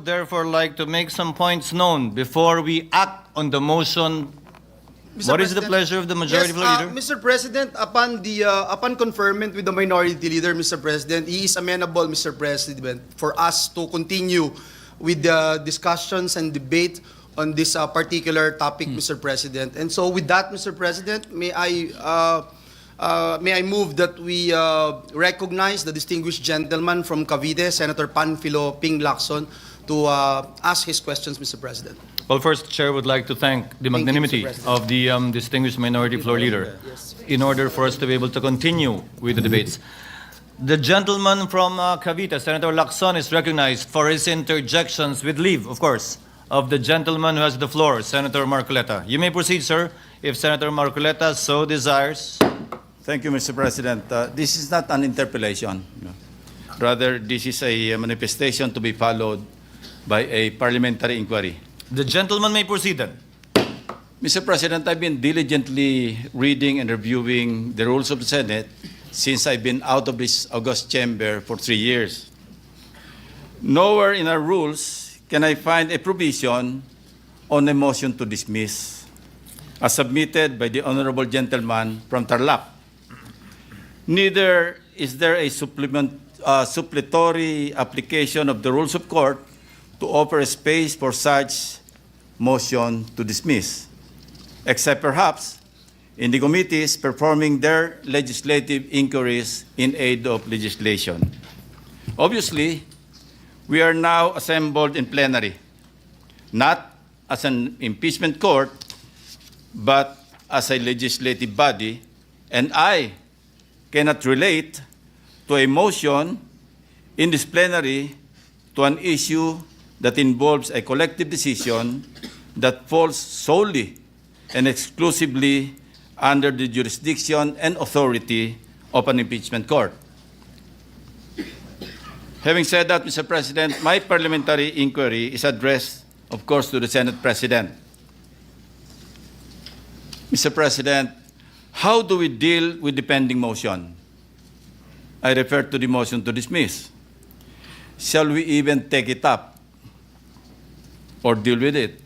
Therefore, like to make some points known before we act on the motion. What is the pleasure of the majority Yes, leader? Mr. President, upon conferment with the minority leader, Mr. President, he is amenable, Mr. President, for us to continue with the discussions and debate on this particular topic, Mr. President. And so, with that, Mr. President, may I move that we recognize the distinguished gentleman from Cavite, Senator Panfilo Ping Lacson, to ask his questions, Mr. President. Well, first, the Chair would like to thank the magnanimity of the distinguished minority floor leader in order for us to be able to continue with the debates. The gentleman from Cavite, Senator Lacson, is recognized for his interjections with leave, of course, of the gentleman who has the floor, Senator Marcoleta. You may proceed, sir, if Senator Marcoleta so desires. Thank you, Mr. President. This is not an interpellation. Rather, this is a manifestation to be followed by a parliamentary inquiry. The gentleman may proceed then. Mr. President, I've been diligently reading and reviewing the rules of the Senate since I've been out of this august chamber for 3 years. Nowhere in our rules can I find a provision on a motion to dismiss, as submitted by the honorable gentleman from Tarlac. Neither is there a supplementary application of the rules of court to offer a space for such motion to dismiss, except perhaps in the committees performing their legislative inquiries in aid of legislation. Obviously, we are now assembled in plenary, not as an impeachment court, but as a legislative body, and I cannot relate to a motion in this plenary to an issue that involves a collective decision that falls solely and exclusively under the jurisdiction and authority of an impeachment court. Having said that, Mr. President, my parliamentary inquiry is addressed, of course, to the Senate President. Mr. President, how do we deal with the pending motion? I refer to the motion to dismiss. Shall we even take it up or deal with it?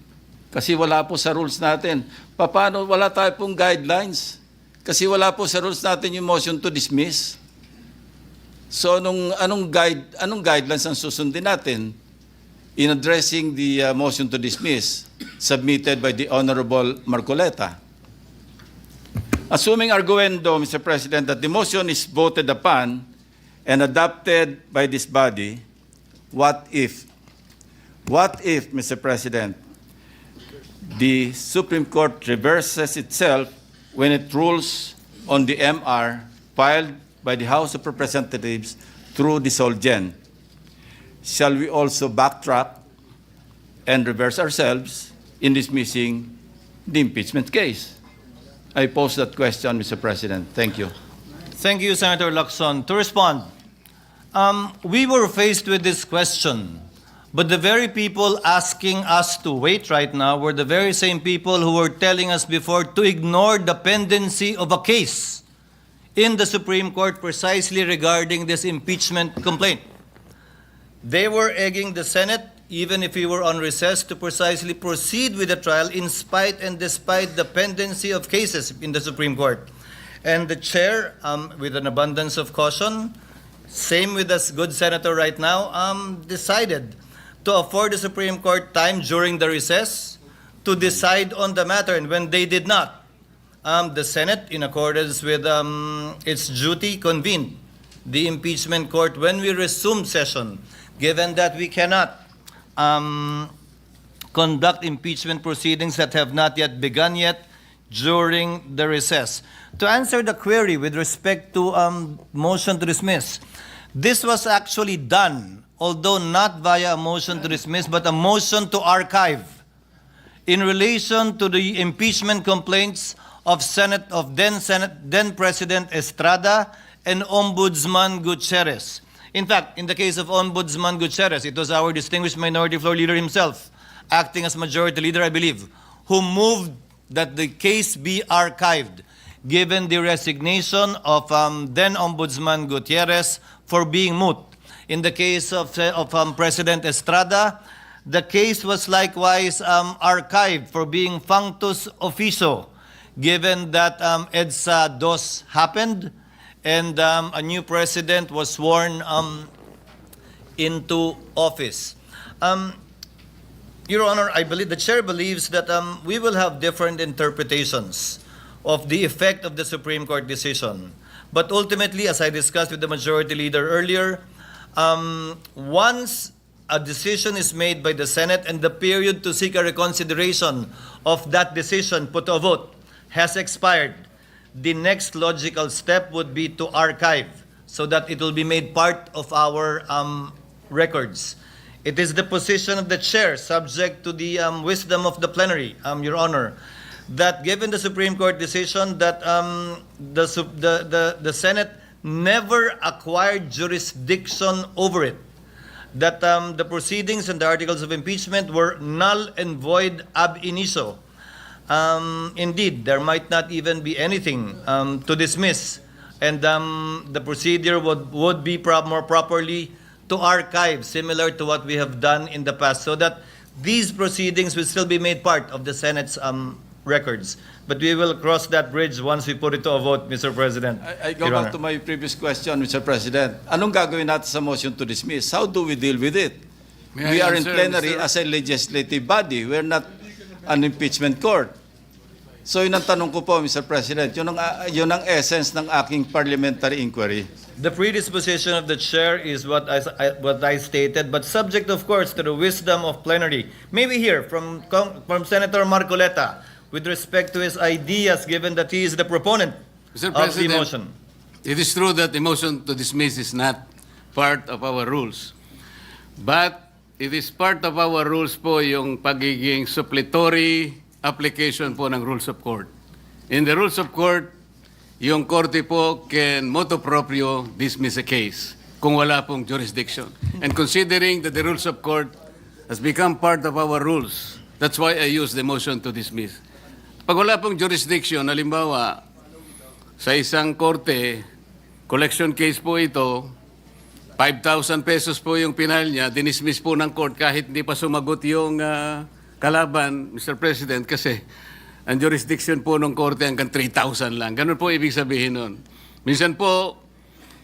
Kasi wala po sa rules natin. Paano wala tayo pong guidelines? Kasi wala po sa rules natin yung motion to dismiss. So anong guidelines ang susundin natin in addressing the motion to dismiss submitted by the Honorable Marcoleta? Assuming arguendo, Mr. President, that the motion is voted upon and adopted by this body, what if, Mr. President, the Supreme Court reverses itself when it rules on the MR filed by the House of Representatives through the Solgen? Shall we also backtrack and reverse ourselves in dismissing the impeachment case? I pose that question, Mr. President. Thank you. Thank you, Senator Lacson. To respond, we were faced with this question, but the very people asking us to wait right now were the very same people who were telling us before to ignore the pendency of a case in the Supreme Court precisely regarding this impeachment complaint. They were egging the Senate, even if we were on recess, to precisely proceed with the trial in spite and despite the pendency of cases in the Supreme Court. And the chair, with an abundance of caution, same with us good senator right now, decided to afford the Supreme Court time during the recess to decide on the matter. And when they did not, the Senate, in accordance with its duty, convened the impeachment court when we resumed session, given that we cannot conduct impeachment proceedings that have not yet begun yet during the recess. To answer the query with respect to motion to dismiss, this was actually done, although not via a motion to dismiss, but a motion to archive in relation to the impeachment complaints of then President Estrada and Ombudsman Gutierrez. In fact, in the case of Ombudsman Gutierrez, it was our distinguished minority floor leader himself, acting as majority leader, I believe, who moved that the case be archived, given the resignation of then Ombudsman Gutierrez for being moot. In the case of President Estrada, The case was likewise archived for being functus officio, given that EDSA DOS happened and a new president was sworn into office. Your Honor, I believe the chair believes that we will have different interpretations of the effect of the Supreme Court decision. But ultimately, as I discussed with the majority leader earlier, once a decision is made by the Senate and the period to seek a reconsideration of that decision put to a vote has expired, the next logical step would be to archive so that it will be made part of our records. It is the position of the chair, subject to the wisdom of the plenary, Your Honor, that given the Supreme Court decision that the Senate never acquired jurisdiction over it, that the proceedings and the articles of impeachment were null and void ab initio. Indeed, there might not even be anything to dismiss, and the procedure would be more properly to archive, similar to what we have done in the past, so that these proceedings will still be made part of the Senate's records. But we will cross that bridge once we put it to a vote, Mr. President. I go Your back Honor. to my previous question, Mr. President. Anong gagawin natin sa motion to dismiss? How do we deal with it? May We I are in answer, plenary Mr. as a legislative body. We're not an impeachment court. So yun ang tanong ko po, Mr. President. Yun ang essence ng aking parliamentary inquiry. The predisposition of the chair is what I stated, but subject, of course, to the wisdom of plenary. Maybe here from Senator Marcoleta, with respect to his ideas, given that he is the proponent Mr. of the President, motion. it is true that the motion to dismiss is not part of our rules. But it is part of our rules po yung pagiging suppletory application po ng rules of court. In the rules of court, yung korte po can motu proprio dismiss a case kung wala pong jurisdiction. And considering that the rules of court has become part of our rules, that's why I use the motion to dismiss. Pag wala pong jurisdiction, halimbawa, sa isang korte, collection case po ito, 5,000 pesos po yung pinal niya, dinismiss po ng court kahit hindi pa sumagot yung kalaban, Mr. President, kasi ang jurisdiction po ng korte hanggang 3,000 lang. Ganun po ibig sabihin nun. Minsan po,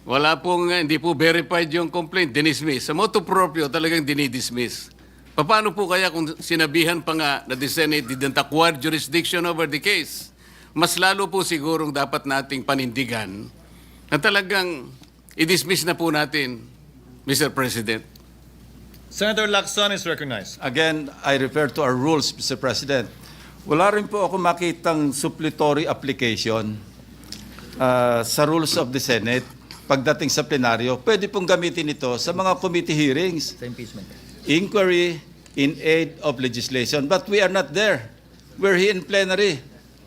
wala pong, hindi po verified yung complaint, dinismiss. Sa motu proprio, talagang dinidismiss. Paano po kaya kung sinabihan pa nga na the Senate didn't acquire jurisdiction over the case? Mas lalo po sigurong dapat nating panindigan na talagang i-dismiss na po natin, Mr. President. Senator Lacson is recognized. Again, I refer to our rules, Mr. President. Wala rin po ako makitang suppletory application sa rules of the Senate pagdating sa plenaryo. Pwede pong gamitin ito sa mga committee hearings, Sa impeachment. inquiry in aid of legislation. But we are not there. We're here in plenary.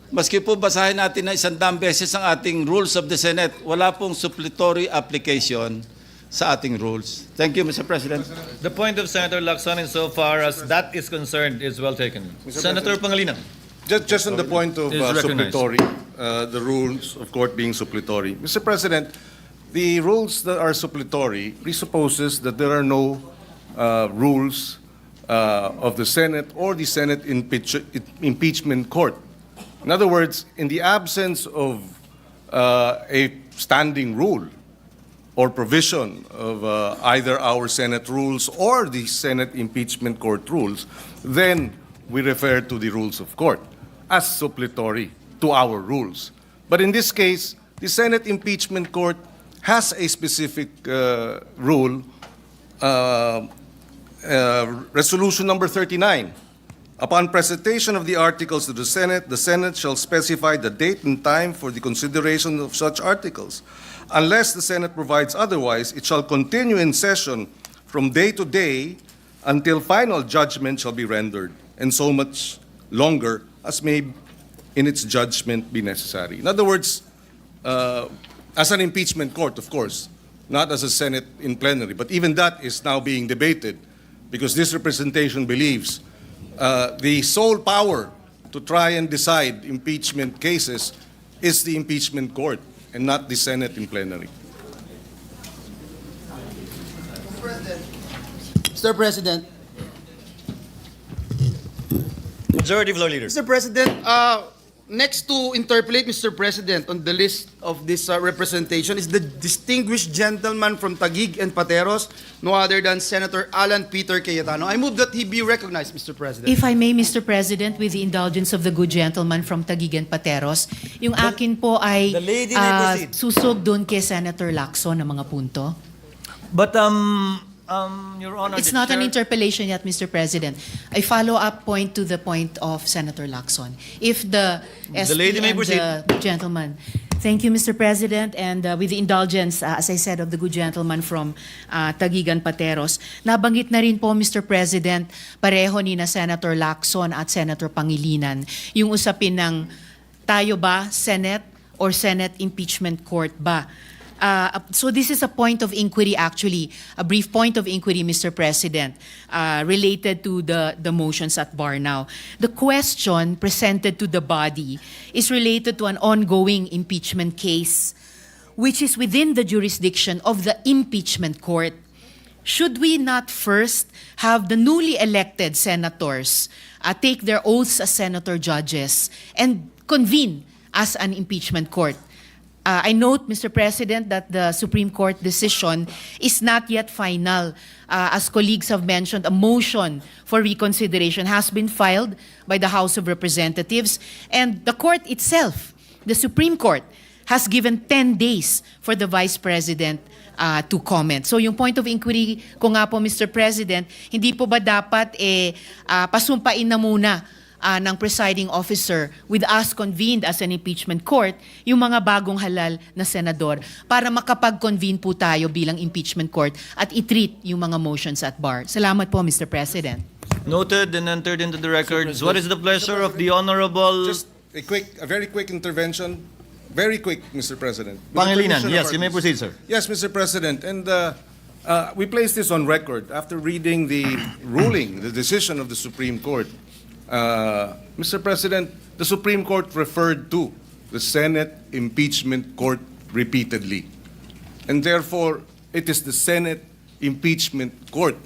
Maski po basahin natin na 100 beses ang ating rules of the Senate, wala pong suppletory application sa ating rules. Thank you, Mr. President. The point of Senator Lacson, insofar as that is concerned, is well taken. Senator Pangilinan. Just on the point of Is recognized. suppletory, the rules of court being suppletory. Mr. President, the rules that are suppletory presupposes that there are no rules of the Senate or the Senate impeachment court. In other words, in the absence of a standing rule or provision of either our Senate rules or the Senate impeachment court rules, then we refer to the rules of court as suppletory to our rules. But in this case, the Senate impeachment court has a specific rule, Resolution number 39. Upon presentation of the articles to the Senate shall specify the date and time for the consideration of such articles. Unless the Senate provides otherwise, it shall continue in session from day to day until final judgment shall be rendered, and so much longer as may in its judgment be necessary. In other words, as an impeachment court, of course, not as a Senate in plenary, but even that is now being debated because this representation believes the sole power to try and decide impeachment cases is the impeachment court and not the Senate in plenary. Mr. President, Majority Floor Leader. Mr. President, next to interpolate, Mr. President, on the list of this representation is the distinguished gentleman from Taguig and Pateros, no other than Senator Alan Peter Cayetano. I move that he be recognized, Mr. President. If I may, Mr. President, with the indulgence of the good gentleman from Taguig and Pateros, yung akin po ay The lady may proceed. susog doon kay Senator Lacson ng mga punto. But, Your Honor, It's the not an chair- interpellation yet, Mr. President. I follow up point to the point of Senator Lacson. If the SP lady may and proceed. the gentleman. Thank you, Mr. President. And with the indulgence, as I said, of the good gentleman from Taguig and Pateros, nabanggit na rin po, Mr. President, pareho ni na Senator Lacson at Senator Pangilinan, yung usapin ng tayo ba, Senate or Senate Impeachment Court ba? So this is a point of inquiry, actually, a brief point of inquiry, Mr. President, related to the motions at bar now. The question presented to the body is related to an ongoing impeachment case, which is within the jurisdiction of the impeachment court. Should we not first have the newly elected senators take their oaths as senator judges and convene as an impeachment court? I note, Mr. President, that the Supreme Court decision is not yet final. As colleagues have mentioned, a motion for reconsideration has been filed by the House of Representatives, and the court itself, the Supreme Court, has given 10 days for the Vice President to comment. So yung point of inquiry ko nga po, Mr. President, hindi po ba dapat pasumpain na muna ng presiding officer with us convened as an impeachment court, yung mga bagong halal na senador para makapag-convene po tayo bilang impeachment court at i-treat yung mga motions at bar. Salamat po, Mr. President. Noted and entered into the records. What is the pleasure of the Honorable Just a very quick intervention. Very quick, Mr. President. With the Pangilinan? permission of Yes, our you may committee. proceed, sir. Yes, Mr. President, and we place this on record after reading the ruling, the decision of the Supreme Court. Mr. President, the Supreme Court referred to the Senate Impeachment Court repeatedly. And therefore, it is the Senate Impeachment Court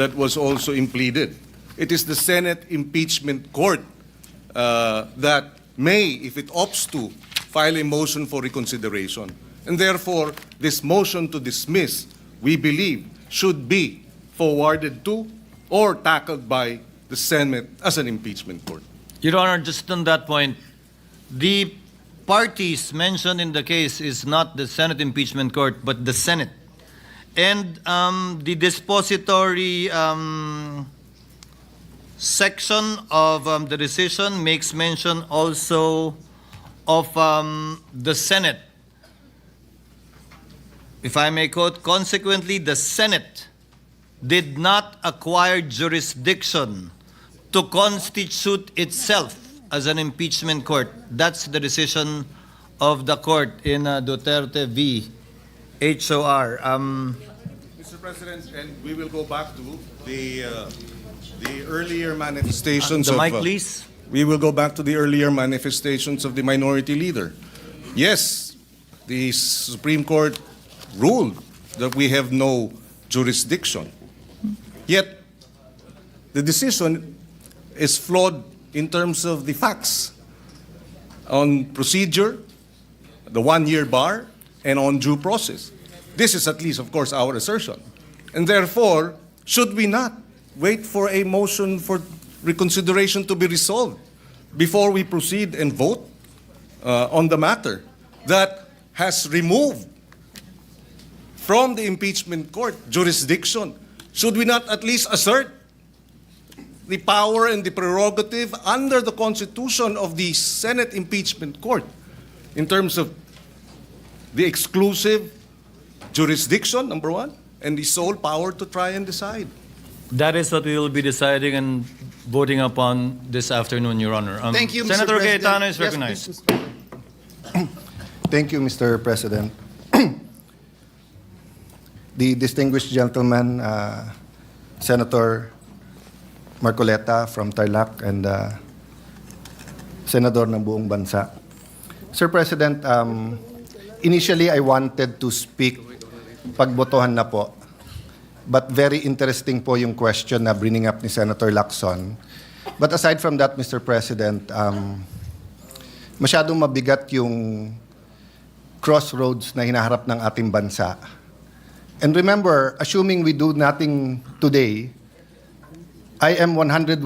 that was also impleaded. It is the Senate Impeachment Court that may, if it opts to, file a motion for reconsideration. And therefore, this motion to dismiss, we believe, should be forwarded to or tackled by the Senate as an impeachment court. Your Honor, just on that point, the parties mentioned in the case is not the Senate Impeachment Court, but the Senate. And the dispository section of the decision makes mention also of the Senate. If I may quote, consequently, the Senate did not acquire jurisdiction to constitute itself as an impeachment court. That's the decision of the court in Duterte v. HOR. Mr. President, and we will go back to the earlier manifestations The of... mic, please. We will go back to the earlier manifestations of the minority leader. Yes, the Supreme Court ruled that we have no jurisdiction. Yet, the decision is flawed in terms of the facts on procedure, the one-year bar, and on due process. This is at least, of course, our assertion. And therefore, should we not wait for a motion for reconsideration to be resolved before we proceed and vote on the matter that has removed from the impeachment court jurisdiction? Should we not at least assert the power and the prerogative under the Constitution of the Senate Impeachment Court in terms of the exclusive jurisdiction, number one, and the sole power to try and decide? That is what we will be deciding and voting upon this afternoon, Your Honor. Thank you, Mr. Senator President. Cayetano is Yes, recognized. please, Mr. Thank you, Mr. President. The distinguished gentleman, Senator Marcoleta from Tarlac and Senador ng buong bansa. Sir President, initially I wanted to speak pagbotohan na po, but very interesting po yung question na bringing up ni Senator Lacson But aside from that, Mr. President, masyadong mabigat yung crossroads na hinaharap ng ating bansa. And remember, assuming we do nothing today, I am 101%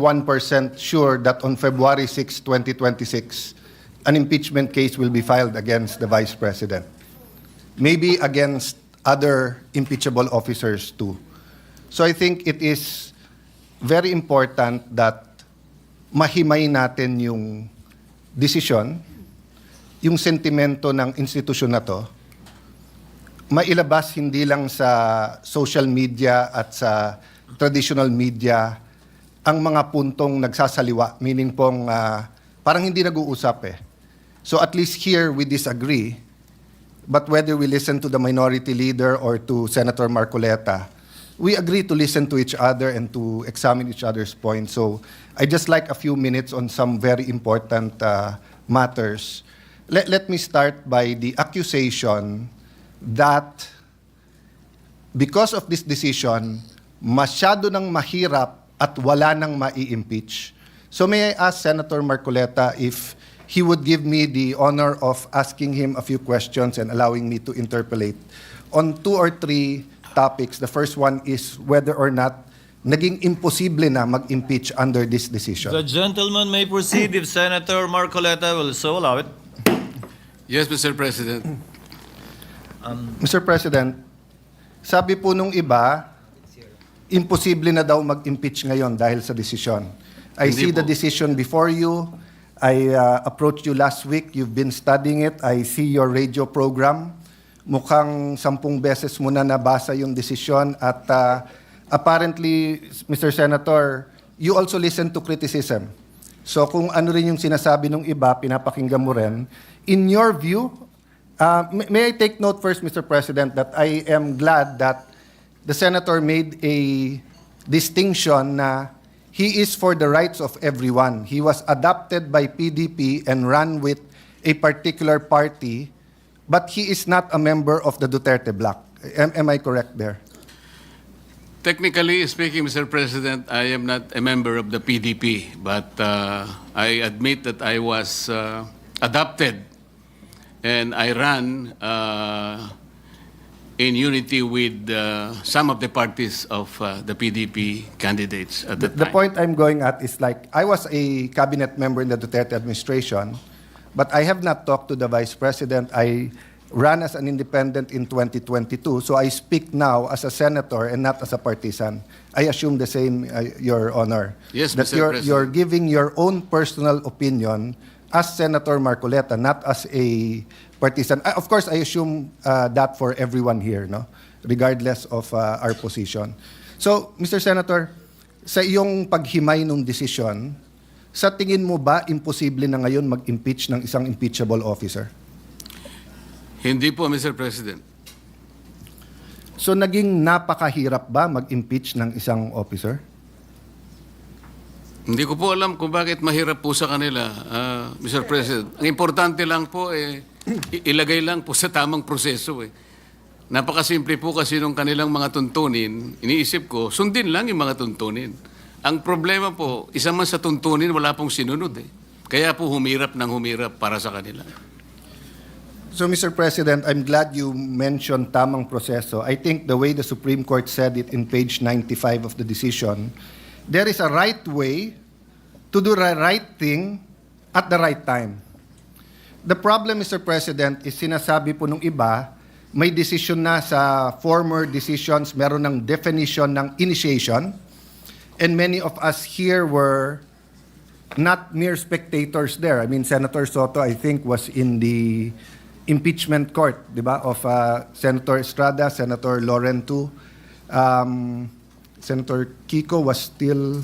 sure that on February 6, 2026, an impeachment case will be filed against the Vice President. Maybe against other impeachable officers too. So I think it is very important that mahimay natin yung desisyon, yung sentimento ng institusyon na to, mailabas hindi lang sa social media at sa traditional media ang mga puntong nagsasaliwa, meaning pong parang hindi nag-uusap eh. So at least here we disagree, but whether we listen to the minority leader or to Senator Marcoleta, we agree to listen to each other and to examine each other's points. So I just like a few minutes on some very important matters. Let me start by the accusation that because of this decision, masyado nang mahirap at wala nang mai-impeach. So may I ask Senator Marcoleta if he would give me the honor of asking him a few questions and allowing me to interpolate on 2 or 3 topics. The first one is whether or not naging imposible na mag-impeach under this decision. The gentleman may proceed if Senator Marcoleta will so allow it. Yes, Mr. President. Mr. President, sabi po nung iba, imposible na daw mag-impeach ngayon dahil sa desisyon. I Hindi see the po. decision before you. I approached you last week. You've been studying it. I see your radio program. Mukhang 10 beses mo na nabasa yung desisyon at apparently, Mr. Senator, you also listen to criticism. So kung ano rin yung sinasabi ng iba, pinapakinggan mo rin. In your view, may I take note first, Mr. President, that I am glad that the Senator made a distinction na he is for the rights of everyone. He was adopted by PDP and ran with a particular party, but he is not a member of the Duterte bloc. Am I correct there? Technically speaking, Mr. President, I am not a member of the PDP, but I admit that I was adopted and I ran in unity with some of the parties of the PDP candidates at the The time. point I'm going at is like, I was a cabinet member in the Duterte administration, but I have not talked to the Vice President. I ran as an independent in 2022, so I speak now as a senator and not as a partisan. I assume the same, Your Honor. Yes, that Mr. President. you're giving your own personal opinion as Senator Marcoleta, not as a partisan. Of course, I assume that for everyone here, no, regardless of our position. So, Mr. Senator, sa iyong paghimay ng desisyon, sa tingin mo ba imposible na ngayon mag-impeach ng isang impeachable officer? Hindi po, Mr. President. So naging napakahirap ba mag-impeach ng isang officer? Hindi ko po alam kung bakit mahirap po sa kanila, Mr. President. Ang importante lang po, ilagay lang po sa tamang proseso. Napakasimple po kasi nung kanilang mga tuntunin, iniisip ko, sundin lang yung mga tuntunin. Ang problema po, isa man sa tuntunin, wala pong sinunod. Kaya po humirap ng humirap para sa kanila. So, Mr. President, I'm glad you mentioned tamang proseso. I think the way the Supreme Court said it in page 95 of the decision, there is a right way to do the right thing at the right time. The problem, Mr. President, is sinasabi po nung iba, may decision na sa former decisions, meron ng definition ng initiation, and many of us here were not mere spectators there. I mean, Senator Soto, I think, was in the impeachment court, di ba, of Senator Estrada, Senator Laurentu. Senator Kiko was still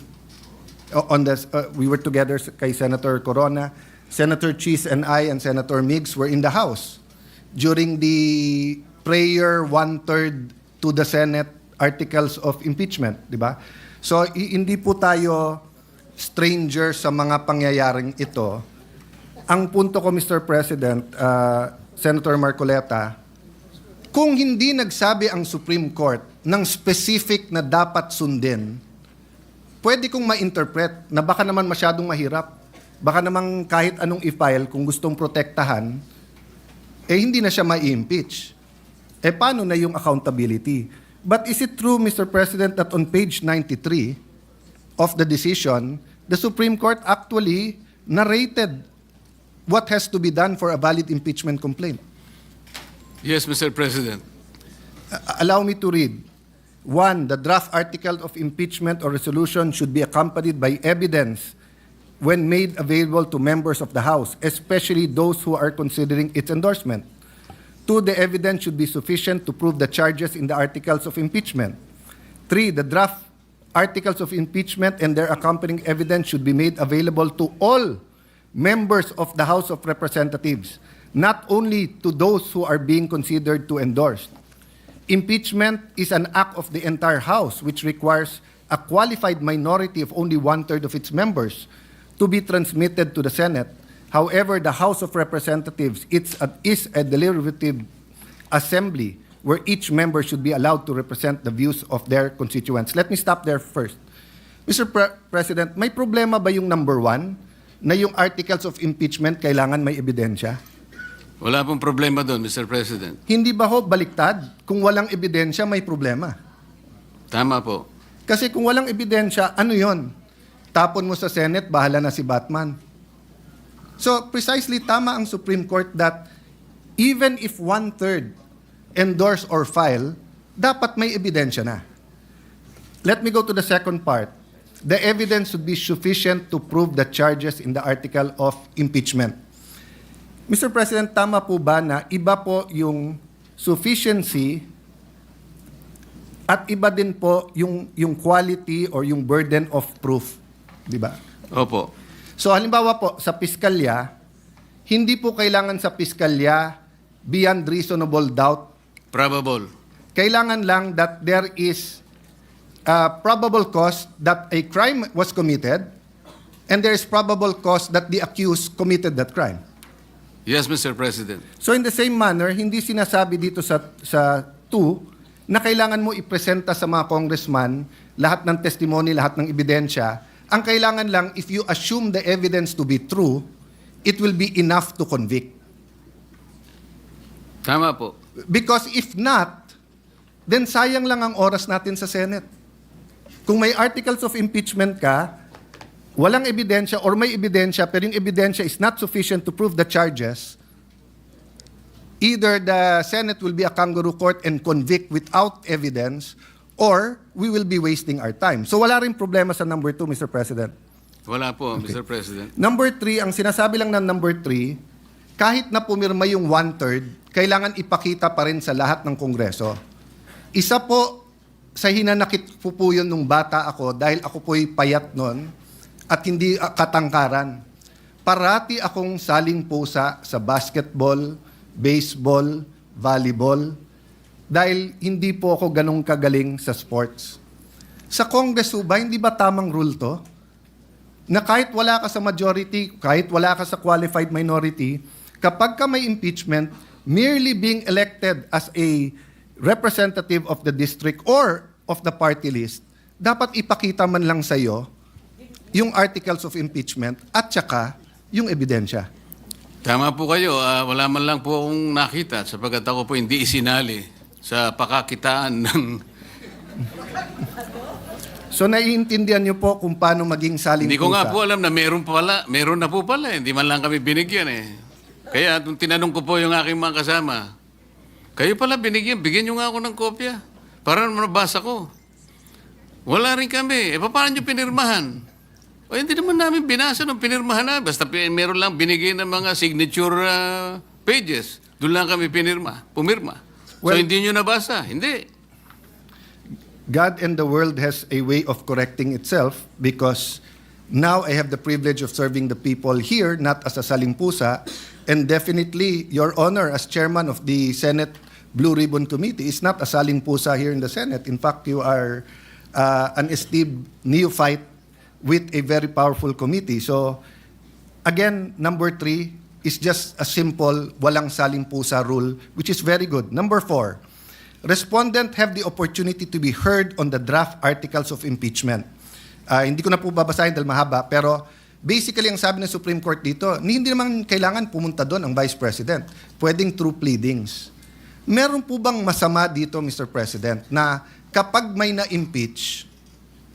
on this. We were together kay Senator Corona. Senator Cheese and I and Senator Miggs were in the House during the prayer 1/3 to the Senate articles of impeachment, di ba? So hindi po tayo stranger sa mga pangyayaring ito. Ang punto ko, Mr. President, Senator Marcoleta, kung hindi nagsabi ang Supreme Court ng specific na dapat sundin, pwede kong ma-interpret na baka naman masyadong mahirap. Baka naman kahit anong i-file kung gustong protektahan, hindi na siya ma-impeach. Paano na yung accountability? But is it true, Mr. President, that on page 93 of the decision, the Supreme Court actually narrated what has to be done for a valid impeachment complaint? Yes, Mr. President. Allow me to read. 1, the draft article of impeachment or resolution should be accompanied by evidence when made available to members of the House, especially those who are considering its endorsement. 2, the evidence should be sufficient to prove the charges in the articles of impeachment. 3, the draft articles of impeachment and their accompanying evidence should be made available to all members of the House of Representatives, not only to those who are being considered to endorse. Impeachment is an act of the entire House, which requires a qualified minority of only 1/3 of its members to be transmitted to the Senate. However, the House of Representatives is a deliberative assembly where each member should be allowed to represent the views of their constituents. Let me stop there first. Mr. President, may problema ba yung number 1 na yung articles of impeachment kailangan may ebidensya? Wala pong problema doon, Mr. President. Hindi ba ho baliktad? Kung walang ebidensya, may problema. Tama po. Kasi kung walang ebidensya, ano yon? Tapon mo sa Senate, bahala na si Batman. So, precisely tama ang Supreme Court that even if 1/3 endorse or file, dapat may ebidensya na. Let me go to the second part. The evidence should be sufficient to prove the charges in the article of impeachment. Mr. President, tama po ba na iba po yung sufficiency at iba din po yung quality or yung burden of proof? Di ba? Opo. So halimbawa po, sa piskalya, hindi po kailangan sa piskalya beyond reasonable doubt. Probable. Kailangan lang that there is probable cause that a crime was committed and there is probable cause that the accused committed that crime. Yes, Mr. President. So in the same manner, hindi sinasabi dito sa 2 na kailangan mo ipresenta sa mga congressman lahat ng testimony, lahat ng ebidensya. Ang kailangan lang, if you assume the evidence to be true, it will be enough to convict. Tama po. Because if not, then sayang lang ang oras natin sa Senate. Kung may articles of impeachment ka, walang ebidensya or may ebidensya pero yung ebidensya is not sufficient to prove the charges, either the Senate will be a kangaroo court and convict without evidence or we will be wasting our time. So wala rin problema sa number 2, Mr. President. Wala po, Mr. President. Number 3, ang sinasabi lang ng number 3, kahit na pumirma yung 1/3, kailangan ipakita pa rin sa lahat ng Kongreso. Isa po sa hinanakit po yun nung bata ako dahil ako po'y payat nun at hindi katangkaran. Parati akong saling pusa sa basketball, baseball, volleyball, dahil hindi po ako ganong kagaling sa sports. Sa Congress ba, hindi ba tamang rule to? Na kahit wala ka sa majority, kahit wala ka sa qualified minority, kapag ka may impeachment, merely being elected as a representative of the district or of the party list, dapat ipakita man lang sa'yo yung articles of impeachment at saka yung ebidensya. Tama po kayo. Wala man lang po akong nakita sapagkat ako po hindi isinali sa pakakitaan ng... So naiintindihan niyo po kung paano maging saling Hindi ko nga pusa. po alam na meron na po pala. Hindi man lang kami binigyan eh. Kaya nung tinanong ko po yung aking mga kasama, kayo pala binigyan, bigyan nyo nga ako ng kopya para mabasa ko. Wala rin kami. Paano nyo pinirmahan? O hindi naman namin binasa nung pinirmahan na. Basta meron lang binigay ng mga signature pages. Doon lang kami pumirma. So Well, hindi nyo nabasa? Hindi. God and the world has a way of correcting itself because now I have the privilege of serving the people here, not as a saling pusa, and definitely, Your Honor, as chairman of the Senate Blue Ribbon Committee, is not a saling pusa here in the Senate. In fact, you are an esteemed neophyte with a very powerful committee. So, again, number 3 is just a simple walang saling pusa rule, which is very good. Number 4, respondent have the opportunity to be heard on the draft articles of impeachment. Hindi ko na po babasahin dahil mahaba, pero basically ang sabi ng Supreme Court dito, hindi naman kailangan pumunta doon ang Vice President. Pwedeng through pleadings. Meron po bang masama dito, Mr. President, na kapag may na-impeach,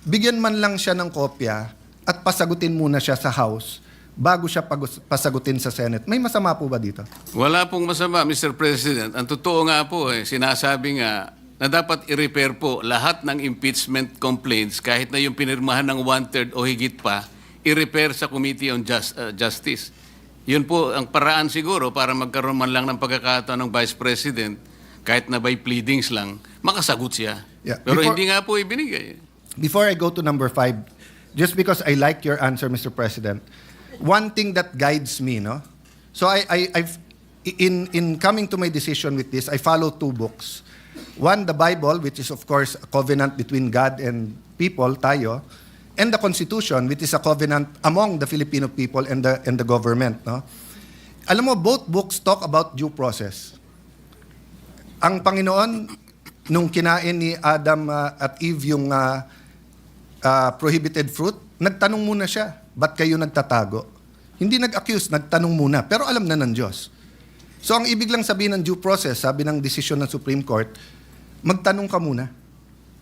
bigyan man lang siya ng kopya at pasagutin muna siya sa House bago siya pasagutin sa Senate? May masama po ba dito? Wala pong masama, Mr. President. Ang totoo nga po, sinasabi nga na dapat i-repair po lahat ng impeachment complaints kahit na yung pinirmahan ng 1/3 o higit pa, i-repair sa Committee on Justice. Yun po ang paraan siguro para magkaroon man lang ng pagkakataon ng Vice President, kahit na by pleadings lang, makasagot siya. Yeah. Pero Before- hindi nga po ibinigay. Before I go to number 5, just because I like your answer, Mr. President, one thing that guides me, no? So I've in coming to my decision with this, I follow 2 books. One, the Bible, which is of course a covenant between God and people, tayo, and the Constitution, which is a covenant among the Filipino people and the government, no? Alam mo, both books talk about due process. Ang Panginoon, nung kinain ni Adam at Eve yung prohibited fruit, nagtanong muna siya, ba't kayo nagtatago? Hindi nag-accuse, nagtanong muna, pero alam na ng Diyos. So ang ibig lang sabihin ng due process, sabi ng desisyon ng Supreme Court, magtanong ka muna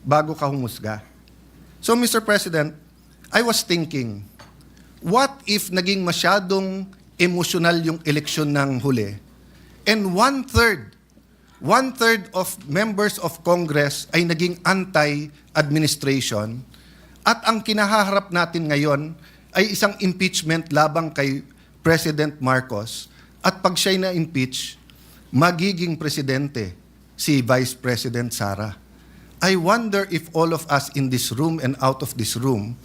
bago ka humusga. So Mr. President, I was thinking, what if naging masyadong emotional yung eleksyon ng huli and one-third of members of Congress ay naging anti-administration at ang kinahaharap natin ngayon ay isang impeachment labang kay President Marcos at pag siya'y na-impeach, magiging presidente si Vice President Sara. I wonder if all of us in this room and out of this room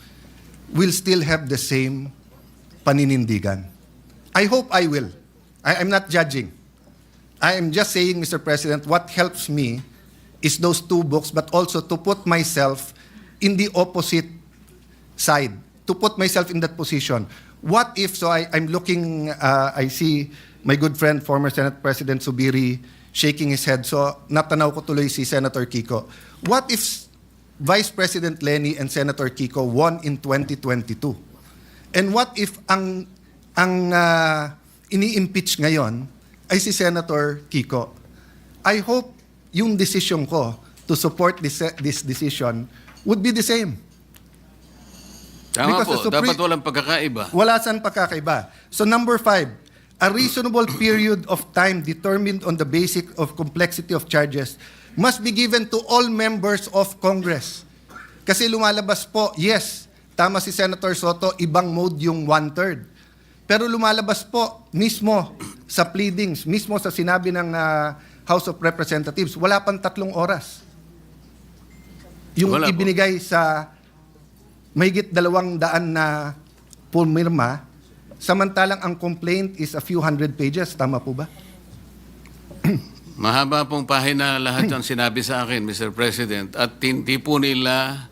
will still have the same paninindigan. I hope I will. I'm not judging. I am just saying, Mr. President, what helps me is those 2 books, but also to put myself in the opposite side, to put myself in that position. What if, so I'm looking, I see my good friend, former Senate President Subiri, shaking his head. So natanaw ko tuloy si Senator Kiko. What if Vice President Lenny and Senator Kiko won in 2022? And what if ang ini-impeach ngayon ay si Senator Kiko? I hope yung decision ko to support this decision would be the same. Tama Because po, the dapat walang pagkakaiba. Wala saan pagkakaiba. So number 5, a reasonable period of time determined on the basis of complexity of charges must be given to all members of Congress. Kasi lumalabas po, yes, tama si Senator Soto, ibang mode yung 1/3. Pero lumalabas po mismo sa pleadings, mismo sa sinabi ng House of Representatives, wala pang 3 oras. Yung Wala po. ibinigay sa mahigit 200 na pumirma, samantalang ang complaint is a few hundred pages. Tama po ba? Mahaba pong pahina lahat ang sinabi sa akin, Mr. President, at hindi po nila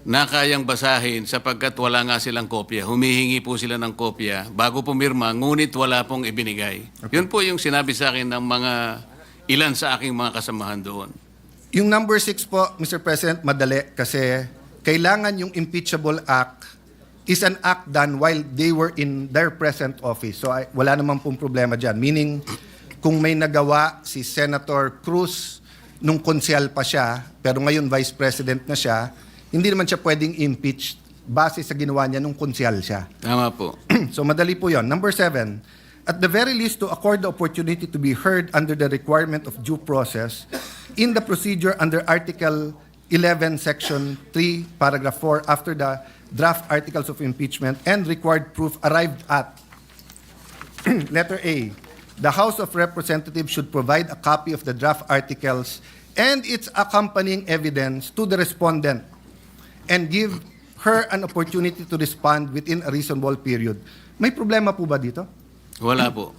na kayang basahin sapagkat wala nga silang kopya. Humihingi po sila ng kopya bago pumirma, ngunit wala pong ibinigay. Yun po yung sinabi sa akin ng mga ilan sa aking mga kasamahan doon. Yung number 6 po, Mr. President, madali kasi kailangan yung impeachable act is an act done while they were in their present office. So wala naman pong problema dyan. Meaning, kung may nagawa si Senator Cruz nung konsyal pa siya, pero ngayon Vice President na siya, hindi naman siya pwedeng impeach base sa ginawa niya nung konsyal siya. Tama po. So madali po yon. Number 7, at the very least to accord the opportunity to be heard under the requirement of due process in the procedure under Article 11, Section 3, Paragraph 4, after the draft articles of impeachment and required proof arrived at. Letter A, the House of Representatives should provide a copy of the draft articles and its accompanying evidence to the respondent and give her an opportunity to respond within a reasonable period. May problema po ba dito? Wala po.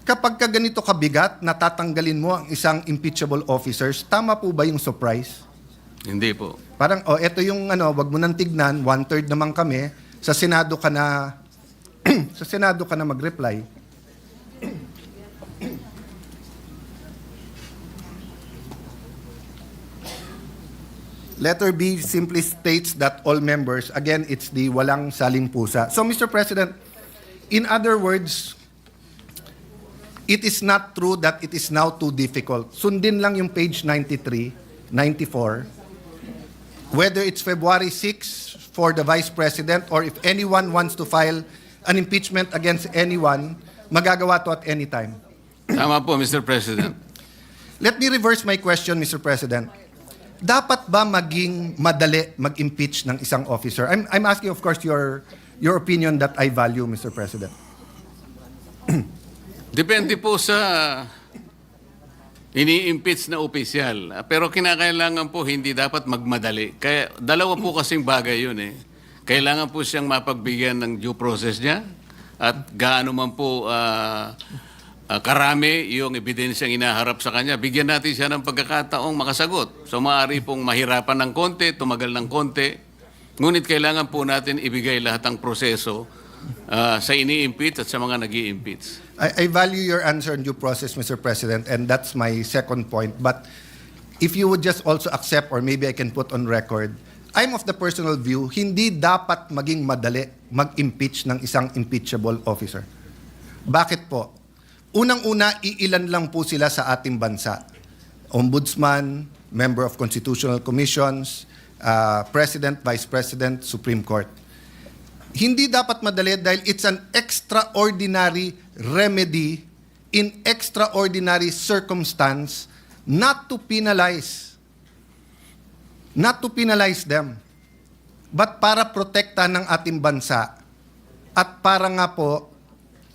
Kapag ka ganito kabigat, natatanggalin mo ang isang impeachable officers, tama po ba yung surprise? Hindi po. Parang, eto yung wag mo nang tignan, 1/3 naman kami, sa Senado ka na, sa Senado ka na mag-reply. Letter B simply states that all members, again, it's the walang saling pusa. So, Mr. President, in other words, it is not true that it is now too difficult. Sundin lang yung page 93, 94, whether it's February 6 for the Vice President or if anyone wants to file an impeachment against anyone, magagawa to at any time. Tama po, Mr. President. Let me reverse my question, Mr. President. Dapat ba maging madali mag-impeach ng isang officer? I'm asking, of course, your opinion that I value, Mr. President. Depende po sa ini-impeach na opisyal. Pero kinakailangan po hindi dapat magmadali. Kaya dalawa po kasing bagay yun eh. Kailangan po siyang mapagbigyan ng due process niya at gaano man po karami yung ebidensyang inaharap sa kanya. Bigyan natin siya ng pagkakataong makasagot. So maaari pong mahirapan ng konti, tumagal ng konti. Ngunit kailangan po natin ibigay lahat ng proseso sa ini-impeach at sa mga nag-i-impeach. I value your answer on due process, Mr. President, and that's my second point. But if you would just also accept, or maybe I can put on record, I'm of the personal view, hindi dapat maging madali mag-impeach ng isang impeachable officer. Bakit po? Unang-una, iilan lang po sila sa ating bansa. Ombudsman, member of constitutional commissions, President, Vice President, Supreme Court. Hindi dapat madali dahil it's an extraordinary remedy in extraordinary circumstance not to penalize them, but para protektahan ng ating bansa at para nga po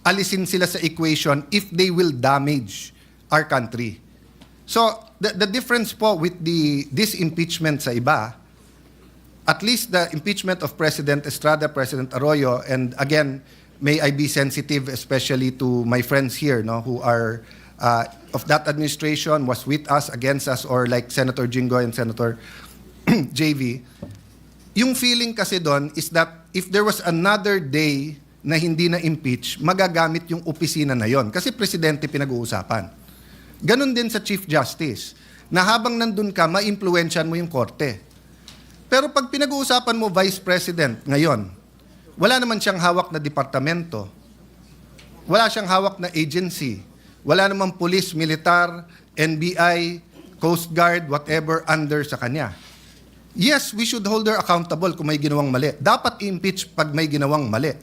alisin sila sa equation if they will damage our country. So, the difference po with this impeachment sa iba, at least the impeachment of President Estrada, President Arroyo, and again, may I be sensitive especially to my friends here, no, who are of that administration, was with us, against us, or like Senator Jingo and Senator JV. Yung feeling kasi doon is that if there was another day na hindi na-impeach, magagamit yung opisina na yon. Kasi presidente pinag-uusapan. Ganon din sa Chief Justice, na habang nandun ka, ma-impluensyan mo yung korte. Pero pag pinag-uusapan mo Vice President ngayon, wala naman siyang hawak na departamento, wala siyang hawak na agency, wala namang police, militar, NBI, Coast Guard, whatever under sa kanya. Yes, we should hold her accountable kung may ginawang mali. Dapat i-impeach pag may ginawang mali.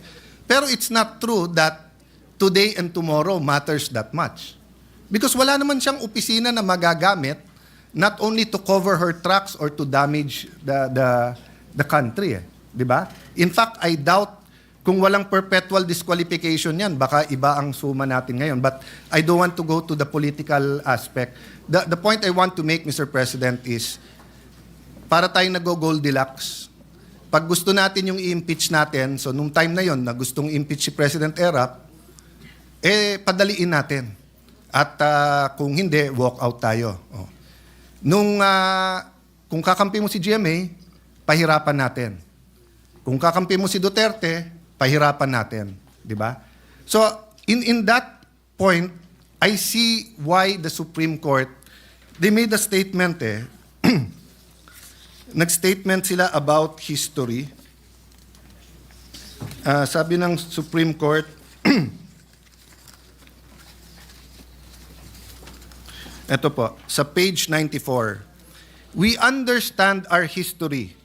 Pero it's not true that today and tomorrow matters that much. Because wala naman siyang opisina na magagamit not only to cover her tracks or to damage the country, di ba? In fact, I doubt kung walang perpetual disqualification yan, baka iba ang suma natin ngayon. But I don't want to go to the political aspect. The point I want to make, Mr. President, is para tayong nag-Goldilocks, pag gusto natin yung i-impeach natin, so nung time na yon na gustong impeach si President Erap, padaliin natin. At kung hindi, walk out tayo. Oh. Kung kakampi mo si GMA, pahirapan natin. Kung kakampi mo si Duterte, pahirapan natin, di ba? So, in that point, I see why the Supreme Court, they made a statement Nag-statement sila about history. Sabi ng Supreme Court, ito po, sa page 94. We understand our history.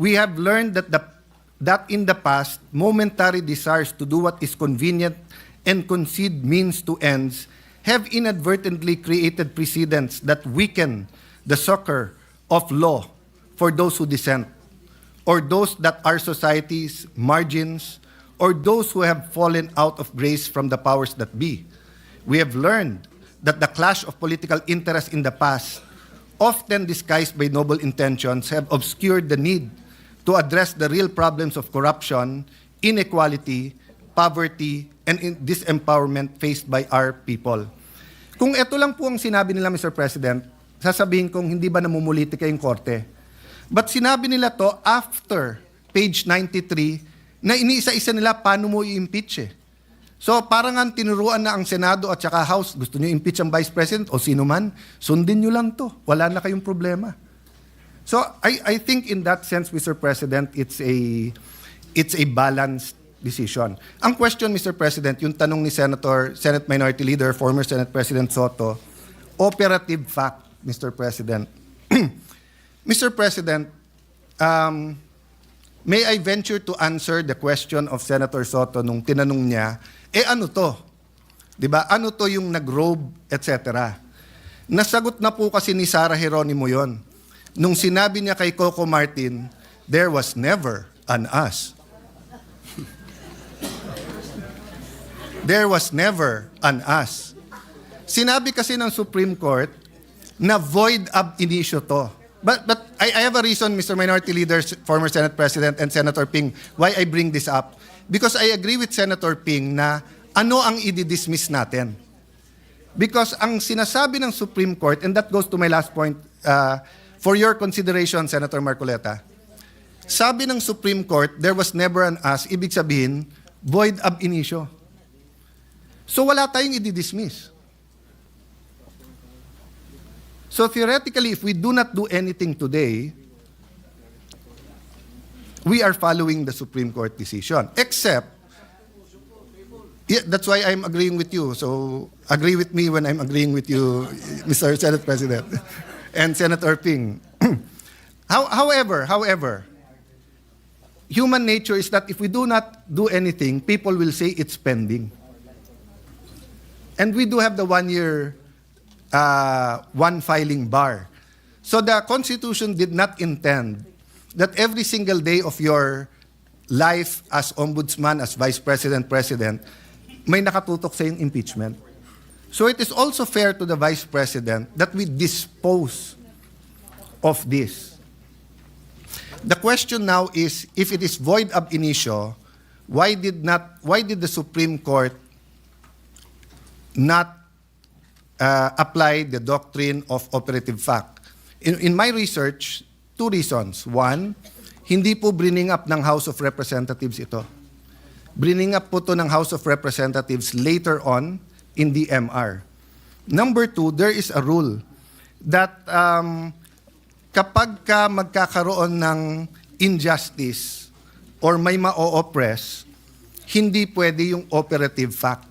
We have learned that in the past, momentary desires to do what is convenient and concede means to ends have inadvertently created precedents that weaken the succor of law for those who dissent, or those that are society's margins, or those who have fallen out of grace from the powers that be. We have learned that the clash of political interests in the past, often disguised by noble intentions, have obscured the need to address the real problems of corruption, inequality, poverty, and disempowerment faced by our people. Kung ito lang po ang sinabi nila, Mr. President, sasabihin kong hindi ba namumulitika yung korte? But sinabi nila to after page 93 na iniisa-isa nila paano mo i-impeach . So parang ang tinuruan na ang Senado at saka House, gusto nyo impeach ang Vice President o sino man, sundin nyo lang to. Wala na kayong problema. So I think in that sense, Mr. President, it's a balanced decision. Ang question, Mr. President, yung tanong ni Senate Minority Leader, former Senate President Soto, operative fact, Mr. President. Mr. President, may I venture to answer the question of Senator Soto nung tinanong niya, ano to? Diba? Ano to yung nag-robe, etc. Nasagot na po kasi ni Sara Geronimo yon. Nung sinabi niya kay Coco Martin, there was never an us. There was never an us. Sinabi kasi ng Supreme Court na void ab initio to. But I have a reason, Mr. Minority Leader, former Senate President, and Senator Ping, why I bring this up. Because I agree with Senator Ping na ano ang i-dismiss natin. Because ang sinasabi ng Supreme Court, and that goes to my last point, for your consideration, Senator Marcoleta, sabi ng Supreme Court, there was never an us, ibig sabihin, void ab initio. So wala tayong i-dismiss. So theoretically, if we do not do anything today, we are following the Supreme Court decision. Except, yeah, that's why I'm agreeing with you. So agree with me when I'm agreeing with you, Mr. Senate President and Senator Ping. However, human nature is that if we do not do anything, people will say it's pending. And we do have the 1 year, one filing bar. So the Constitution did not intend that every single day of your life as ombudsman, as vice president, president, may nakatutok sa yung impeachment. So it is also fair to the vice president that we dispose of this. The question now is, if it is void ab initio, why did the Supreme Court not apply the doctrine of operative fact? In my research, two reasons. One, hindi po bringing up ng House of Representatives ito. Bringing up po to ng House of Representatives later on in the MR. Number two, there is a rule that kapag ka magkakaroon ng injustice or may ma-oppress, hindi pwede yung operative fact.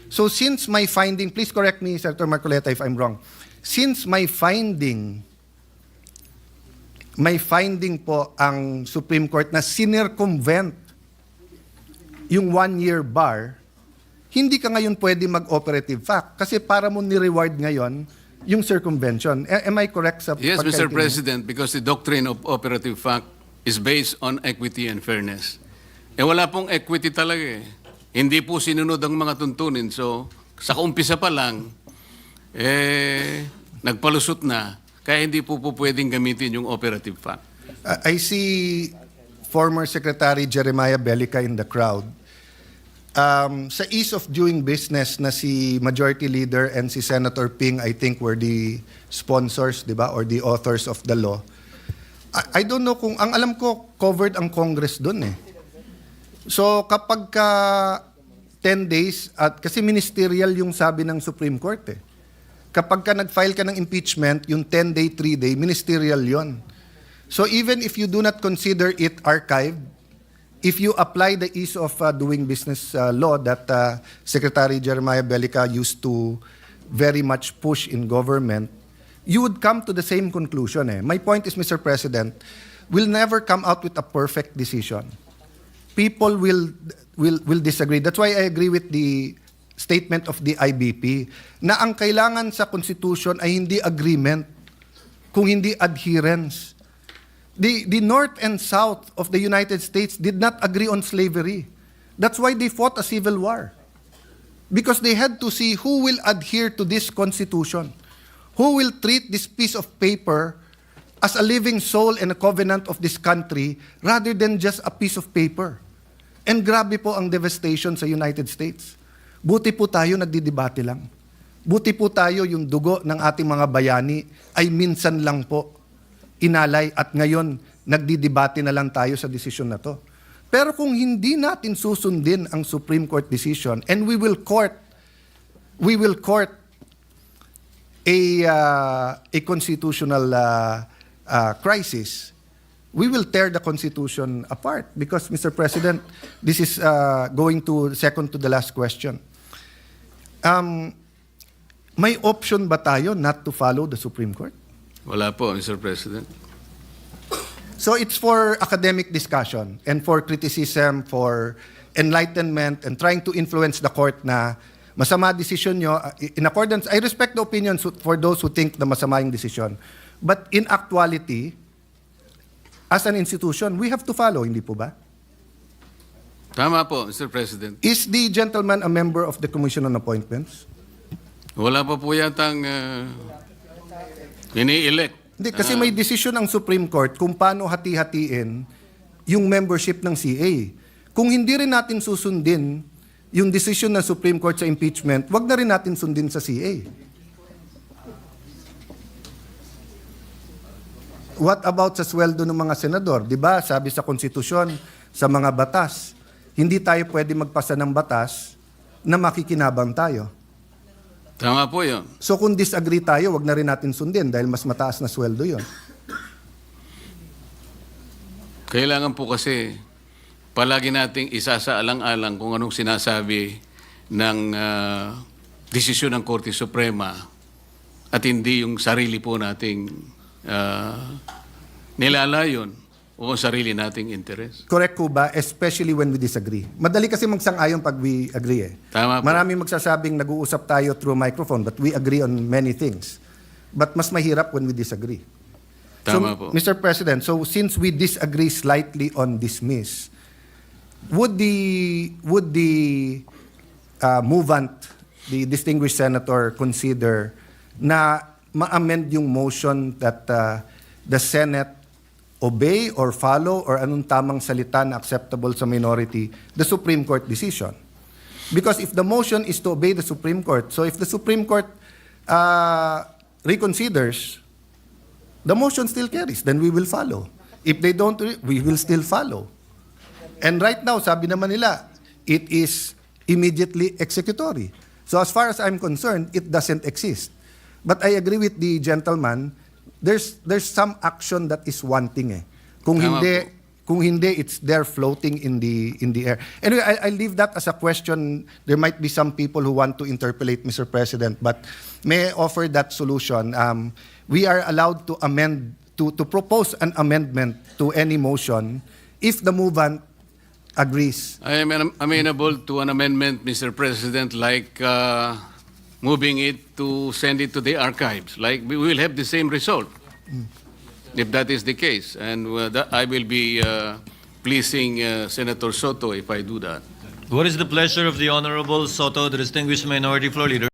So since my finding, please correct me, Senator Marcoleta, if I'm wrong. Since my finding po ang Supreme Court na sinircumvent yung 1 year bar, hindi ka ngayon pwede mag-operative fact kasi para mo ni-reward ngayon yung circumvention. Am I correct sa Yes, Mr. pagkaintindi? President, because the doctrine of operative fact is based on equity and fairness. Wala pong equity talaga eh. Hindi po sinunod ang mga tuntunin. So, sa umpisa pa lang, nagpalusot na, kaya hindi po pwedeng gamitin yung operative fact. I see former Secretary Jeremiah Bellica in the crowd. Sa ease of doing business na si Majority Leader and si Senator Ping, I think, were the sponsors, di ba, or the authors of the law. I don't know kung, ang alam ko, covered ang Congress dun eh. So kapag ka 10 days, at kasi ministerial yung sabi ng Supreme Court eh. Kapag ka nag-file ka ng impeachment, yung 10-day, 3-day, ministerial yon. So even if you do not consider it archived, if you apply the ease of doing business law that Secretary Jeremiah Bellica used to very much push in government, you would come to the same conclusion eh. My point is, Mr. President, we'll never come out with a perfect decision. People will disagree. That's why I agree with the statement of the IBP na ang kailangan sa Constitution ay hindi agreement, kung hindi adherence. The North and South of the United States did not agree on slavery. That's why they fought a civil war. Because they had to see who will adhere to this Constitution, who will treat this piece of paper as a living soul and a covenant of this country rather than just a piece of paper. And grabe po ang devastation sa United States. Buti po tayo nagdidebate lang. Buti po tayo yung dugo ng ating mga bayani ay minsan lang po inalay at ngayon nagdidebate na lang tayo sa desisyon na to. Pero kung hindi natin susundin ang Supreme Court decision and we will court a constitutional crisis, we will tear the Constitution apart. Because, Mr. President, this is going to second to the last question. May option ba tayo not to follow the Supreme Court? Wala po, Mr. President. So it's for academic discussion and for criticism, for enlightenment, and trying to influence the court na masama decision nyo. In accordance, I respect the opinions for those who think na masama yung decision. But in actuality, as an institution, we have to follow, hindi po ba? Tama po, Mr. President. Is the gentleman a member of the Commission on Appointments? Wala pa po yatang ini-elect. Hindi, kasi may decision ang Supreme Court kung paano hati-hatiin yung membership ng CA. Kung hindi rin natin susundin yung decision ng Supreme Court sa impeachment, wag na rin natin sundin sa CA. What about sa sweldo ng mga senador? Diba, sabi sa konstitusyon, sa mga batas, hindi tayo pwede magpasa ng batas na makikinabang tayo. Tama po yun. So kung disagree tayo, wag na rin natin sundin dahil mas mataas na sweldo yon. Kailangan po kasi palagi nating isasaalang-alang kung anong sinasabi ng desisyon ng Korte Suprema at hindi yung sarili po nating nilalayon o ang sarili nating interes. Correct ko ba? Especially when we disagree. Madali kasi magsang-ayon pag we agree eh. Tama po. Maraming magsasabing nag-uusap tayo through microphone but we agree on many things. But mas mahirap when we disagree. Tama So, po. Mr. President, so since we disagree slightly on dismiss, would the movant, the distinguished senator, consider na ma-amend yung motion that the Senate obey or follow or anong tamang salita na acceptable sa minority, the Supreme Court decision? Because if the motion is to obey the Supreme Court, so if the Supreme Court reconsiders, the motion still carries, then we will follow. If they don't, we will still follow. And right now, sabi naman nila, it is immediately executory. So as far as I'm concerned, it doesn't exist. But I agree with the gentleman, there's some action that is wanting eh. Kung Tama hindi it's there floating in the air. Anyway, I leave that as a question. There might be some people who want to interpolate, Mr. President, but may I offer that solution. We are allowed to amend to propose an amendment to any motion if the movant agrees. I am amenable to an amendment, Mr. President, like moving it to send it to the archives. Like we will have the same result if that is the case. And I will be pleasing Senator Soto if I do that. What is the pleasure of the Honorable Soto, the distinguished minority floor leader?